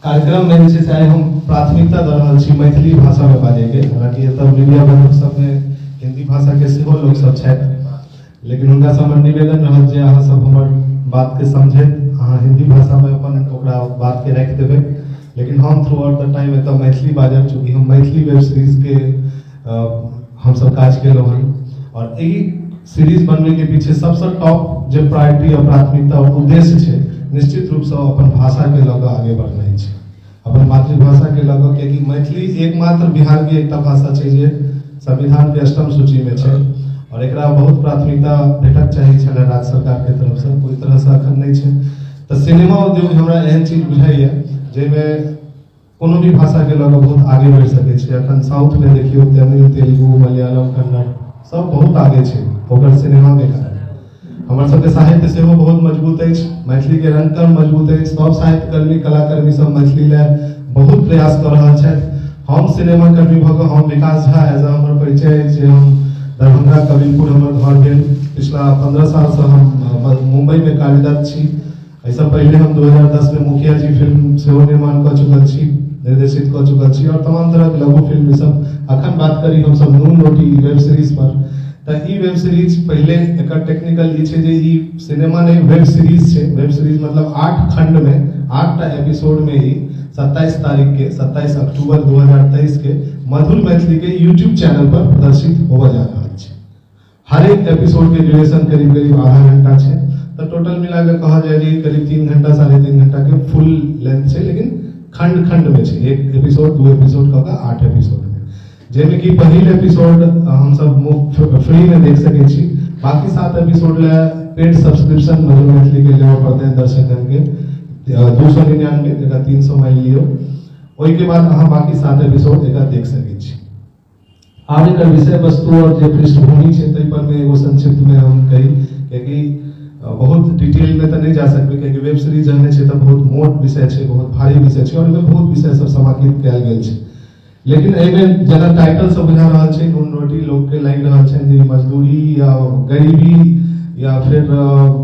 कार्यक्रम में जैसे आए हम प्राथमिकता दे रहा छी मैथिली भाषा में बाजे के, हालांकि एतऽ मीडिया बंधु सब में हिंदी भाषा के सेहो लोग सब छथि, लेकिन उनका सब निवेदन रहल जे अहाँ सब हमर बात के समझैत अहाँ हिंदी भाषा में अपन ओकरा बात के राखि देबै, लेकिन हम थ्रू आउट द टाइम एतऽ मैथिली बाजब, चूँकि हम मैथिली वेब सीरीज के हम सब काज केलहुँ हन, और यही सीरीज बनने के पीछे सबसे टॉप जो प्रायोरिटी और प्राथमिकता और उद्देश्य है निश्चित रूप से अपन भाषा के लग आगे बढ़नाइ है, अपन मातृभाषा के लग, क्योंकि मैथिली एकमात्र बिहार के एक भाषा है जे संविधान के 8म सूची में है, और एक बहुत प्राथमिकता भेटक चाहिए राज्य सरकार के तरफ से, कोई तरह से अखन नहीं है। तो सिनेमा उद्योग हमरा एहन चीज बुझाइए जाहिमे कोनो भी भाषा के लग बहुत आगे बढ़ सके छै। अखन साउथ में देखियो तमिल, तेलुगु, मलयालम, कन्नड़ सब बहुत आगे छै ओकर सिनेमा के कारण। हमर सबके साहित्य सेहो बहुत मजबूत अछि, मैथिली के रंगकर्म मजबूत अछि, सब साहित्यकर्मी कलाकर्मी सब मैथिली ले बहुत प्रयास कर रहल छथि। हम सिनेमा कर्मी भऽ कऽ हम विकास झा एज हमर परिचय जे हम दरभंगा कबीरपुर हमर घर भेल, पिछला 15 साल से हम मुंबई में कार्यरत छी। ऐसा पहले हम 2010 में मुखिया जी फिल्म सेहो निर्माण कर चुकल छी, निर्देशित कर चुकल छी, और तमाम तरह के लघु फिल्म सब। अखन बात करी हम सब नून रोटी वेब सीरीज पर, तो ई वेब सीरीज पहले एक टेक्निकल ये छे जे ई सिनेमा नहीं वेब सीरीज छे। वेब सीरीज मतलब 8 खंड में 8टा एपिसोड में ही 27 तारीख के 27 अक्टूबर 2023 के मधुर मैथिली के यूट्यूब चैनल पर प्रदर्शित होगा जा रहा है। हर एक एपिसोड के ड्यूरेशन करीब करीब आधा घंटा है, तो टोटल मिला के कहा जाए करीब 3 घंटा 3.5 घंटा के फुल लेंथ है, लेकिन खंड खंड में है, एक एपिसोड 2 एपिसोड का 8 एपिसोड में, जेमे कि पहिल एपिसोड हम सब फ्री में देख सके छी, बाकी 7 एपिसोड ले पेड सब्सक्रिप्शन मधुर मैथिली के लेवे पड़ते हैं दर्शकन के 299 जगह 300 मान लियो, ओई के बाद अहाँ बाकी 7 एपिसोड एक देख सके छी। आब एकर विषय वस्तु और जे पृष्ठभूमि है तै पर में एगो संक्षिप्त में हम कही, क्योंकि बहुत डिटेल में तो नहीं जा सकते, क्योंकि वेब सीरीज जहने छै तो बहुत मोट विषय है, बहुत भारी विषय है, और इसमें बहुत विषय सब समाहित कयल गेल छै। लेकिन एमे जना टाइटल सब बुझा रहा है नून रोटी लोग के लाग रहा है मजदूरी या गरीबी या फिर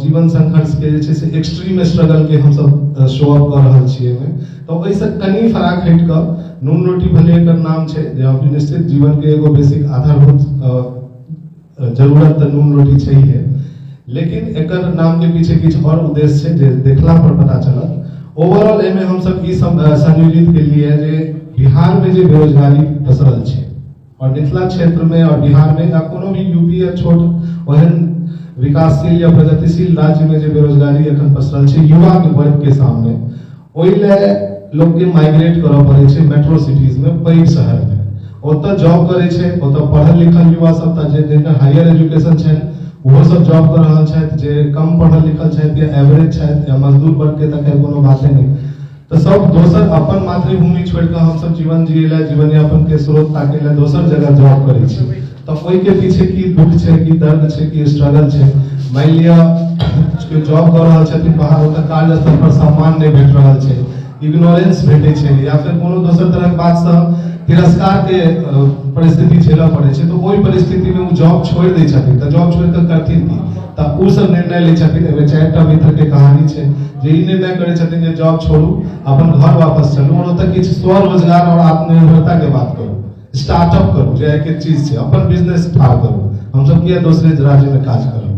जीवन संघर्ष के जे से एक्सट्रीम स्ट्रगल के हम सब शो अप कर रहा छिए में, तो ऐसे कनी फराक हट कर नून रोटी भले एकर नाम है जे निश्चित जीवन के एगो बेसिक आधारभूत जरूरत तो नून रोटी चाहिए, लेकिन एकर नाम के पीछे किछ और उद्देश्य है जे देखला पर पता चलत। ओवरऑल एमे हम सब ई संयोजित के लिए जे बिहार में जो बेरोजगारी पसरल है, और मिथिला क्षेत्र में और बिहार में या कोनो भी यूपी या छोट ओहन विकासशील या प्रगतिशील राज्य में जो बेरोजगारी अखन पसरल है युवा के वर्ग के सामने, ओइ ले लोग के माइग्रेट करऽ पड़े छै मेट्रो सिटीज में, पैघ शहर में, ओतऽ जॉब करे छै, ओतऽ पढ़ल लिखल युवा सब जिनकर हायर एजुकेशन छै वो सब जॉब कर रहल छथि, जे कम पढ़ल लिखल छथि या एवरेज छथि या मजदूर वर्ग के तक कोनो बाते नहीं, तो सब दोसर अपन मातृभूमि छोड़ कर हम सब जीवन जिये जीवन यापन के स्रोत ताके ला दोसर जगह जॉब करे छी। तो ओइ के पीछे की दुख है, की दर्द है, की स्ट्रगल है। मान लिया जॉब कर रहल छथिन बाहर, ओतऽ कार्यस्थल पर सम्मान नहीं भेट रहल है, इग्नोरेंस भेटे छै, या फिर कोनो दोसर तरह बात से तिरस्कार के परिस्थिति झेलऽ पड़े छै, तो ओइ परिस्थिति में वो जॉब छोड़ दै छथिन। तो जॉब छोड़ कर करथिन की, तो उ सब निर्णय ले छथिन। एमे 4टा मित्र के कहानी छै जे ई निर्णय करे छथिन जे जॉब छोड़ू, अपन घर वापस चलू, और ओतऽ किछ स्वरोजगार और आत्मनिर्भरता के बात करू, स्टार्टअप करू, जे एक चीज छै अपन बिजनेस ठाड़ करू, हम सब किया दूसरे राज्य में काज करू।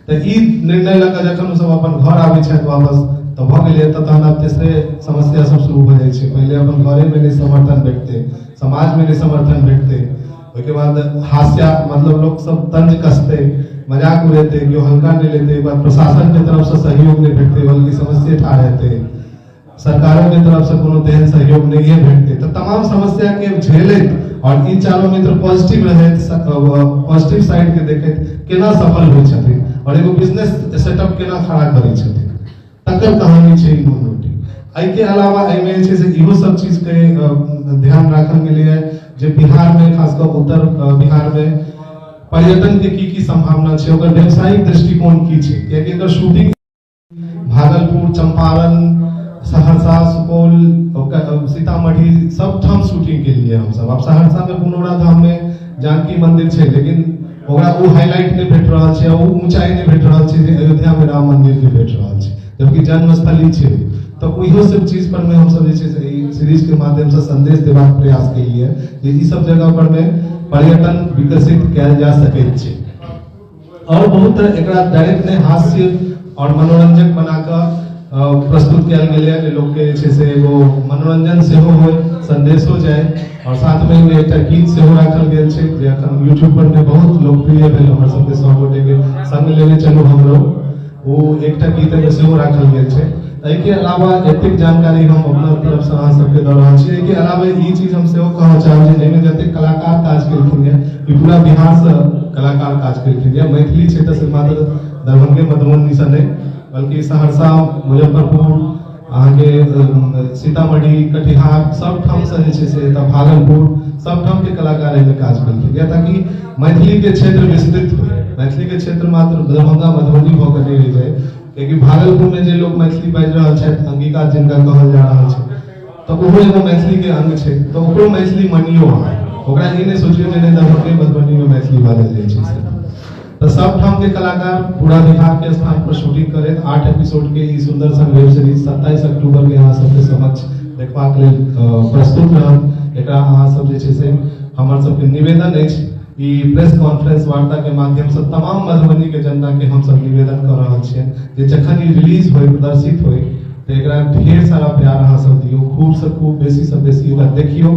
तो ई निर्णय लग जखन सब अपन घर आबै छथि वापस, तो भ गेलै तहन आब तेसरे समस्या सब शुरू हो जाइ छै। पहले अपन घरे में नहीं समर्थन भेटते, समाज में नहीं समर्थन भेटते, ओके बाद हास्य मतलब लोग सब तंज कसते, मजाक उड़ाते, क्यों हल्का नहीं लेते, एक बार प्रशासन की तरफ से सहयोग नहीं भेटते, बल्कि समस्या ठा रहते, सरकारों की तरफ से कोनो तेहन सहयोग नहीं है भेटते। तो तमाम समस्या के झेलैत और इन चारों मित्र पॉजिटिव रहे, पॉजिटिव साइड के देखे केना सफल होइ छथिन और एगो बिजनेस सेटअप केना खड़ा करै छथिन, तकर कहानी छै नून रोटी। एहि के अलावा एहिमे जे छै से इहो सब चीज के ध्यान राखल गेलै है जे बिहार में खासकर उत्तर बिहार में पर्यटन के की संभावना छै, ओकर व्यवसायिक दृष्टिकोण की छै, कियाकि एकर शूटिंग भागलपुर, चंपारण, सहरसा, सुपौल, सीतामढ़ी सब ठाम शूटिंग के लिए हम सब। अब सहरसा में पुनौरा धाम में जानकी मंदिर छै, लेकिन ओकरा वो हाईलाइट नहीं भेट रहल छै, वो ऊंचाई नहीं भेट रहल छै जे अयोध्या में राम मंदिर के भेट रहल छै, जबकि जन्मस्थली छै। तो इहो सब चीज पर में हम सब सीरीज के माध्यम से संदेश देबाक प्रयास केलिए जे ई सब जगह पर में पर्यटन विकसित किया जा सके छे और बहुत एकरा डायरेक्ट ने हास्य और मनोरंजक बनाकर प्रस्तुत किया गेल है लोग के छै से एगो मनोरंजन से हो संदेश हो जाए और साथ में एक गीत से हो राखल गेल छै जे अखन YouTube पर में बहुत लोकप्रिय भेल हमर सब के सब गोटे के संग लेने चलू हमरो वो एकटा गीत में से हो राखल गेल छै। एके अलावा एतेक जानकारी हम अपना तरफ से अहाँ सबके दऽ रहल छी। एके अलावा ई चीज हम सेहो कहऽ चाहब जे एहिमे जते कलाकार काज केलखिन है ई पूरा बिहार से कलाकार काज केलखिन है। मैथिली क्षेत्र से मात्र दरभंगे मधुबनी से नहीं बल्कि सहरसा मुजफ्फरपुर अहाँ के सीतामढ़ी कटिहार सब ठाम से जे छै से भागलपुर सब ठाम के कलाकार एहिमे काज केलखिन है ताकि मैथिली के क्षेत्र विस्तृत हो। मैथिली के क्षेत्र मात्र दरभंगा मधुबनी भऽ कऽ नहीं रह जाए क्योंकि भागलपुर में जे लोग मैथिली बाजि रहल छथि अंगिका जिनका कहल जा रहल छै तो ओहो एगो मैथिली के अंग छै तो ओकरो मैथिली मानियो ओकरा ई नहि सोचियो जे नहि दरभंगे मधुबनी में मैथिली बाजल जाइ छै तो सब ठाम के कलाकार पूरा बिहार के स्थान पर शूटिंग करे 8 एपिसोड के ई सुंदर सन वेब सीरीज 27 अक्टूबर के अहाँ सबके समक्ष देखबाक लेल प्रस्तुत रहत। एकरा अहाँ सब जे छै से हमर सबके निवेदन अछि ई प्रेस कॉन्फ्रेंस वार्ता के माध्यम से तमाम मधुबनी के जनता के हम सब निवेदन कर रहल छियै जे जखन ई रिलीज होय प्रदर्शित होय तो एकरा ढेर सारा प्यार अहाँ सब दियौ खूब से खूब बेसी से बेसी एकरा देखियौ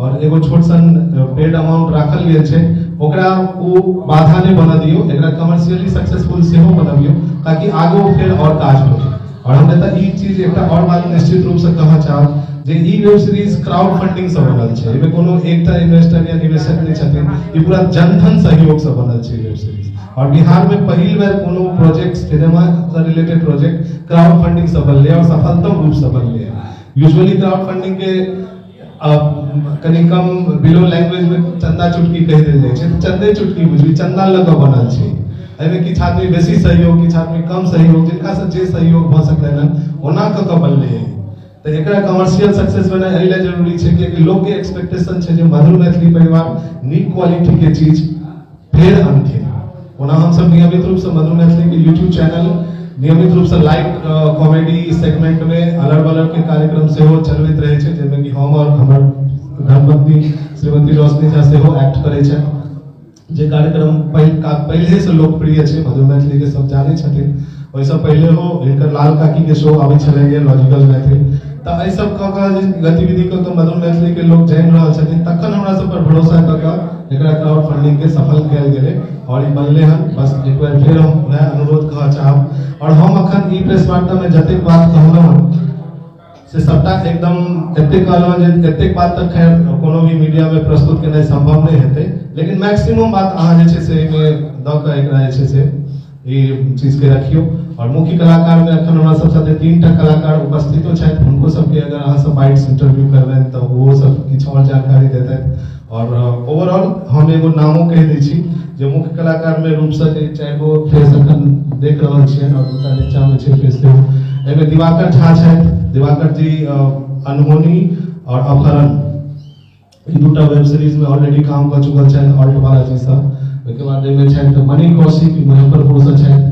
और एगो छोट सन पेड अमाउंट राखल गेल छै ओकरा ओ बाधा नहीं बना दियो एकरा कमर्शियली सक्सेसफुल सेहो बनबियो ताकि आगो फिर और काज हो। और हम एतऽ ई चीज एकटा और बात निश्चित रूप से कहऽ चाहब जे ई वेब सीरीज क्राउड फंडिंग से बनल छै। एमे कोनो एकटा इन्वेस्टर या निवेशक नहीं छथिन ई पूरा जनधन सहयोग से बनल छै वेब सीरीज और बिहार में पहिल बेर कोनो प्रोजेक्ट सिनेमा से रिलेटेड प्रोजेक्ट क्राउड फंडिंग से बनले और सफलतम रूप से बनले। यूजुअली क्राउड फंडिंग के कनी कम बिलो लैंग्वेज में चंदा चुटकी कह देल जाय छै चंदे चुटकी बुझी चंदा लग बनल छै। एमे किछ आदमी बेसी सहयोग किछ आदमी कम सहयोग जिनका से जे सहयोग भ सकलै न ओना क बनले तो एकरा कमर्शियल सक्सेस बना एहि लेल जरूरी छै कि लोग के एक्सपेक्टेशन छै जे मधुर मैथिली परिवार नीक क्वालिटी के चीज फेर अनथिन। ओना हम सब नियमित रूप से मधुर मैथिली के YouTube चैनल नियमित रूप से लाइव कॉमेडी सेगमेंट में अलग अलग के कार्यक्रम से हो चलवित रहे छै जेमे कि हम और हमर धर्मपत्नी श्रीमती रोशनी झा से हो एक्ट करे छै जे कार्यक्रम पहले से लोकप्रिय छै मधुर मैथिली के सब जाने छथिन। वैसे पहले हो इनकर लाल काकी के शो आबै छलै लॉजिकल मैथिल तो एहि सब गतिविधि को तो मधुर मैथिली के लोग जानि रहल छथिन तखन हमरा सब पर भरोसा क एकरा क्राउड फंडिंग के सफल कयल गेलै और ई बनले हन। बस एक बार फिर हम वह अनुरोध कहऽ चाहब और हम अखन ई प्रेस वार्ता में जतेक बात कहलहुँ से सबटा एकदम एतेक कहलहुँ जे एतेक बात तक खैर कोनो भी मीडिया में प्रस्तुत केनाइ संभव नहीं हेतै लेकिन मैक्सिमम बात अहाँ जे छै से एहिमे दऽ कऽ एकरा जे छै से ई चीज के रखियो। और मुख्य कलाकार में अखन हमरा सब साथे 3टा कलाकार उपस्थितो छथि हुनको सबके अगर अहाँ सब बाइट्स इंटरव्यू करबनि तो वो सब किछ और जानकारी देतैथ। और ओवरऑल हम एगो नामो कह दै छी जे मुख्य कलाकार में रूप से 4 गो फेस अखन देख रहल छियै और दूटा नीचा में छै फेस सेहो एहिमे दिवाकर झा छथि दिवाकर जी अनहोनी और अपहरण ई दूटा वेब सीरीज में ऑलरेडी काम कर चुकल छथि ऑल्ट बालाजी सब। ओके बाद एहिमे छथि मणि कौशिक मुजफ्फरपुर से छथि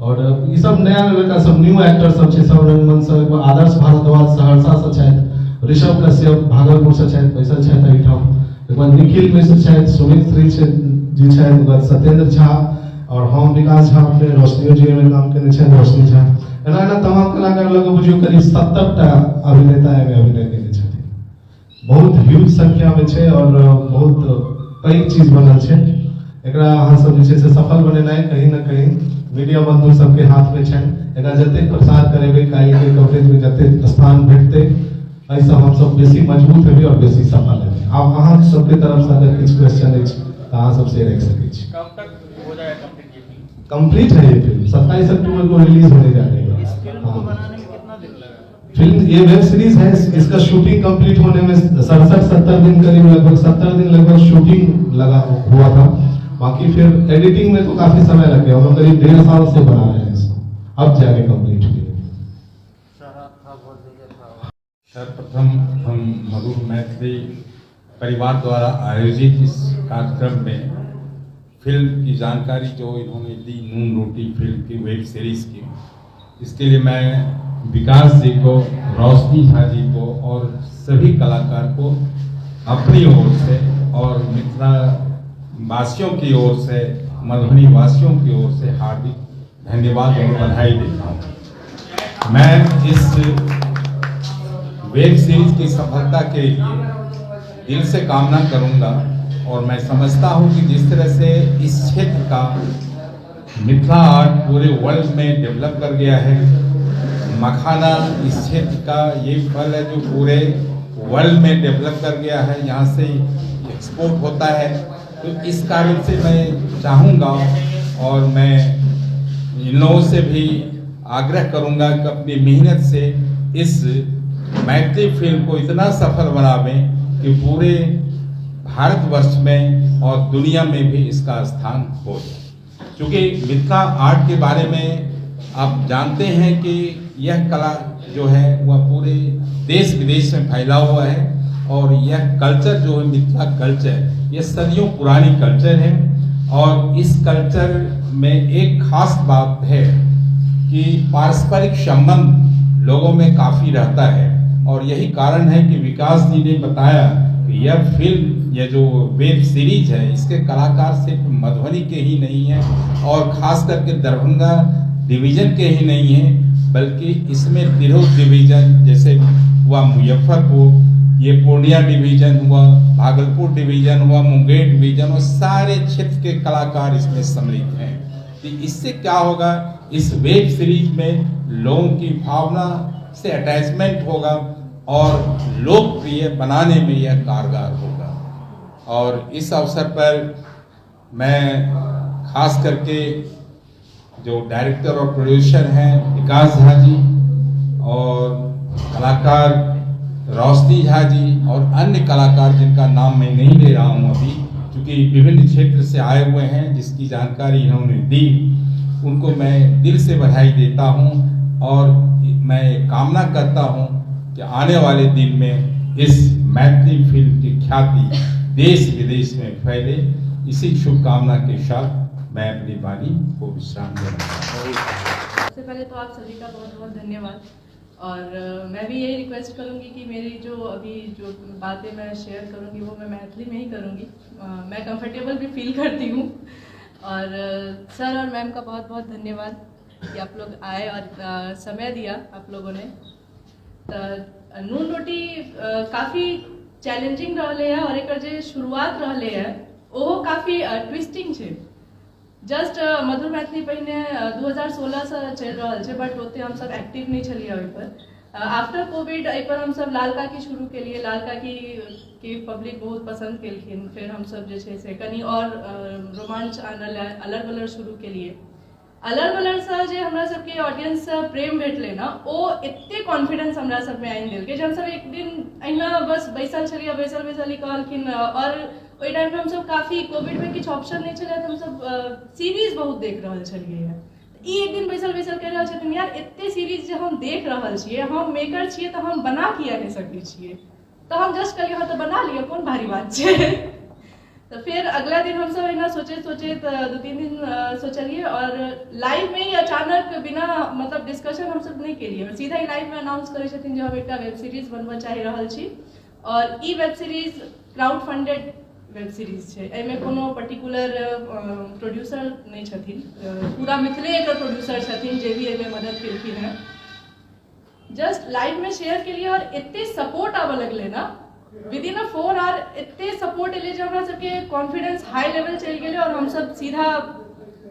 और ई सब नया लड़का सब न्यू एक्टर सब छै सब रंगमंच सब आदर्श भारद्वाज सहरसा से छथि ऋषभ कश्यप भागलपुर से छथि बैसल छथि एहिठाम एक बार निखिल मिश्र छथि सुमित श्री जी छथि एक बार सत्येंद्र झा और हम विकास झा अपने रोशनियो जी में काम केने छथि रोशनी झा एना एना तमाम कलाकार लोग बुझियो करीब 70टा अभिनेता एहिमे अभिनय केने छथिन। बहुत ह्यूज संख्या में छै और बहुत पैघ चीज बनल छै। एकरा अहाँ सब जे छै से सफल बनेनाइ कहीं ना कहीं मीडिया बंधु सबके हाथ में छनि एकरा जते प्रसार करेबै काल्हि के कवरेज में जते स्थान भेटतै एहिसँ हम सब बेसी मजबूत हेबै और बेसी सफल हेबै। आब अहाँ सबके तरफ से अगर किछु क्वेश्चन अछि तो अहाँ सबसे रख सकै छी। कब तक हो जाएगा कंप्लीट है ये फिल्म 27 अक्टूबर को रिलीज होने जा रही है। इस फिल्म को बनाने में कितना दिन लगा? फिल्म ये वेब सीरीज है इसका शूटिंग कंप्लीट होने में 67-70 दिन करीब लगभग 70 दिन लगभग शूटिंग लगा हुआ था। बाकी फिर एडिटिंग में तो काफी समय लग गया हम करीब 1.5 साल से बना रहे हैं इसको अब जाके कंप्लीट हुई। सर्वप्रथम हम मधुर मैथिली परिवार द्वारा आयोजित इस कार्यक्रम में फिल्म की जानकारी जो इन्होंने दी नून रोटी फिल्म की वेब सीरीज की इसके लिए मैं विकास जी को, रोशनी झा जी को और सभी कलाकार को अपनी ओर से और मिथिला वासियों की ओर से, मधुबनी वासियों की ओर से हार्दिक धन्यवाद और बधाई देता हूँ। मैं इस वेब सीरीज की सफलता के लिए दिल से कामना करूंगा और मैं समझता हूं कि जिस तरह से इस क्षेत्र का मिथिला आर्ट पूरे वर्ल्ड में डेवलप कर गया है, मखाना इस क्षेत्र का ये फल है जो पूरे वर्ल्ड में डेवलप कर गया है, यहाँ से एक्सपोर्ट होता है। तो इस कारण से मैं चाहूँगा और मैं इन लोगों से भी आग्रह करूँगा कि अपनी मेहनत से इस मैथिली फिल्म को इतना सफल बनावें कि पूरे भारतवर्ष में और दुनिया में भी इसका स्थान हो। क्योंकि मिथिला आर्ट के बारे में आप जानते हैं कि यह कला जो है वह पूरे देश विदेश में फैला हुआ है और यह कल्चर जो है मिथिला कल्चर, यह सदियों पुरानी कल्चर है। और इस कल्चर में एक खास बात है कि पारस्परिक संबंध लोगों में काफ़ी रहता है और यही कारण है कि विकास जी ने बताया कि यह फिल्म, यह जो वेब सीरीज है, इसके कलाकार सिर्फ मधुबनी के ही नहीं हैं और खास करके दरभंगा डिवीजन के ही नहीं हैं, बल्कि इसमें तिरहुत डिवीजन जैसे हुआ, मुजफ्फरपुर, ये पूर्णिया डिवीजन हुआ, भागलपुर डिवीजन हुआ, मुंगेर डिवीजन और सारे क्षेत्र के कलाकार इसमें सम्मिलित हैं। तो इससे क्या होगा, इस वेब सीरीज में लोगों की भावना से अटैचमेंट होगा और लोकप्रिय बनाने में यह कारगर होगा। और इस अवसर पर मैं खास करके जो डायरेक्टर और प्रोड्यूसर हैं विकास झा जी और कलाकार रोशनी झा जी और अन्य कलाकार जिनका नाम मैं नहीं ले रहा हूँ अभी, क्योंकि विभिन्न क्षेत्र से आए हुए हैं, जिसकी जानकारी इन्होंने दी, उनको मैं दिल से बधाई देता हूँ और मैं कामना करता हूँ कि आने वाले दिन में इस मैथिली फिल्म की ख्याति देश विदेश में फैले। इसी शुभकामना के साथ मैं अपनी वाणी को विश्राम देना चाहता हूँ। सबसे पहले तो आप सभी का बहुत बहुत धन्यवाद और मैं भी यही रिक्वेस्ट करूंगी कि मेरी जो अभी जो बातें मैं शेयर करूंगी वो मैं मैथिली में ही करूंगी। मैं कंफर्टेबल भी फील करती हूँ और सर और मैम का बहुत बहुत धन्यवाद कि आप लोग आए और समय दिया आप लोगों ने। तो नून रोटी काफ़ी चैलेंजिंग रहे है और एकर जे शुरुआत रहे है ओहो काफ़ी ट्विस्टिंग है। जस्ट मधुर मैथिली पहिने 2016 से चल रहा है, बट ओते हम सब एक्टिव नहीं छलिए ओहि पर। आफ्टर कोविड एहि पर हम सब लाल काकी शुरू के लिए, लाल काकी के पब्लिक बहुत पसंद केलखिन, फिर हम सब जे छै से कनी और रोमांच आनल अलग बलर शुरू के लिए। अलग बलर से जे हमरा सब के ऑडियंस से प्रेम भेटले ना, ओ एते कॉन्फिडेंस हमरा सब में आइन देलकै जे हम सब एक दिन अहिना बस बैसल छलिए, बैसल ही कहलखिन। और ओहि टाइम पे हम सब काफी कोविड में किछु ऑप्शन नहीं छले तो हम सब सीरीज बहुत देख रहल छलिए है। ई एक दिन बैसल कह रहल छथिन, यार एते सीरीज जे हम देख रहल छिए, हम मेकर छिए तो हम बना किया नहीं सकै छिए। तो हम जस्ट कहलिए हाँ तो बना लिया, कौन भारी बात छै। तो फिर अगला दिन हम सब अहिना सोचे तो 2-3 दिन सोचलिए और लाइव में ही अचानक बिना मतलब डिस्कशन हम सब नहीं केलिए, सीधा ही लाइव में अनाउंस करे छथिन जे हम एकटा वेब सीरीज बनबऽ चाहि रहल छी। और ई web series crowd funded web series है, एमे कोनो पर्टिकुलर प्रोड्यूसर नहीं छथिन, पूरा मिथिले एकर प्रोड्यूसर छथिन जे भी एमे मदद केलखिन है। जस्ट लाइव में शेयर के लिए और एते सपोर्ट आवे लगले ना, विद इन 4 आवर एते सपोर्ट एले जे हमरा सबके कॉन्फिडेंस हाई लेवल चल गेले और हम सब सीधा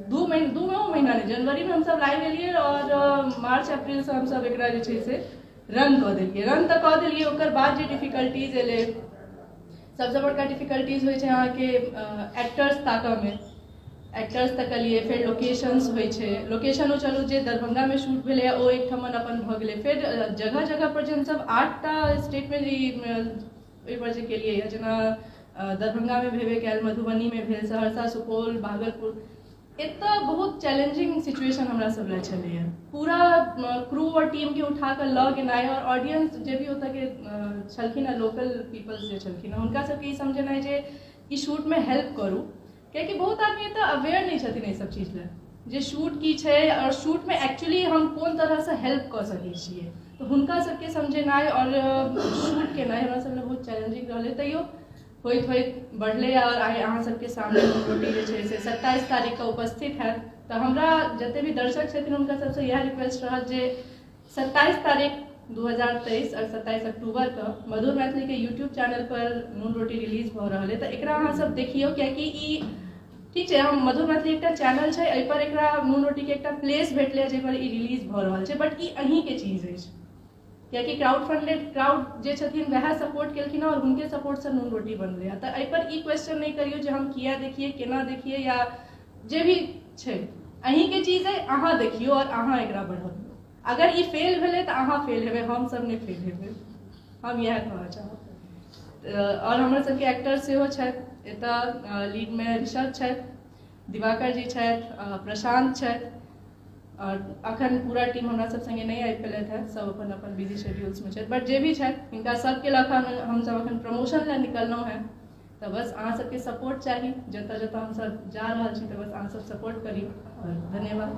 2 महीना नहीं, जनवरी में हम सब लाइव एलिए और मार्च अप्रैल से हम सब एकरा जे छै से रन कऽ देलिए। रन तऽ कऽ देलिए, ओकर बाद जे डिफिकल्टीज एले, सबसे बड़का डिफिकल्टीज होइ छै अहाँके एक्टर्स ताकऽ में। एक्टर्स तकलिए, फिर लोकेशंस होइ छै, लोकेशनो चलू जे दरभंगा में शूट भेलै ओ एक ठमन अपन भऽ गेलै। फिर जगह जगह पर जे हमसब 8टा स्टेट में ओहि पर जे केलिए, जेना दरभंगा में भेबे कयल, मधुबनी में भेल, सहरसा, सुपौल, भागलपुर, एतऽ बहुत चैलेंजिंग सिचुएशन हमरा सब लए छलैए। पूरा क्रू और टीम के उठा कऽ लऽ गेनाइ और ऑडियंस जे भी ओतऽ के छलखिन हेँ, लोकल पीपल्स जे छलखिन हेँ, हुनका सबके ई समझेनाइ जे ई शूट में हेल्प करू, कियाकि बहुत आदमी एतऽ अवेयर नहीं छथिन एहि सब चीज लए। जे शूट की छै और शूट में एक्चुअली हम कोन तरह से हेल्प कर सकै छियै, तो हुनका सबके समझेनाइ और शूट केनाइ हमरा सब लेल बहुत चैलेंजिंग रहलै। तैयो होइत होइत बढ़ले और आइ अहाँ सबके सामने रोटी जे छै से 27 तारीख के उपस्थित हैत। तो हमरा जते भी दर्शक छथिन हुनका सबसे इएह रिक्वेस्ट रहत जे 27 तारीख 2023 और 27 अक्टूबर के मधुर मैथिली के यूट्यूब चैनल पर नून रोटी रिलीज भ रहल है। तो एकरा अहाँ सब देखियो, कियाकि ई ठीक है, हम मधुर मैथिली एकटा चैनल छै, एहि पर एकरा नून रोटी के एकटा प्लेस भेटले जे पर ई रिलीज भ रहल छै, बट ई अहीं के चीज अछि, कियाकि क्राउड फंडेड क्राउड जे छथिन वएह सपोर्ट केलखिन और उनके सपोर्ट से नून रोटी बनलै है। तो एहि पर ई क्वेश्चन नहीं करियो जे हम किया देखिए, केना देखिए, या जे भी छै अहीं के चीज है, अहाँ देखियो और अहाँ एकरा बढ़ाबियो। अगर ई फेल भेलै तो अहाँ फेल हेबै, हम सब नहीं फेल हेबै, हम यह कहना चाहब। और हमर सबके एक्टर सेहो छथि एतऽ, लीड में ऋषभ छथि, दिवाकर जी छथि, प्रशांत छथि, और अखन पूरा टीम हमरा सब संगे नहीं आबि पेलथि है, सब अपन अपन बिजी शेड्यूल्स में छथि, बट जे भी छथि हिनका सबके लखन हम सब अखन प्रमोशन ला निकललहुँ हैं। तो बस अहाँ सबके सपोर्ट चाहिए, जतऽ जतऽ हम सब जा रहल छी, तो बस अहाँ सब सपोर्ट करी और धन्यवाद।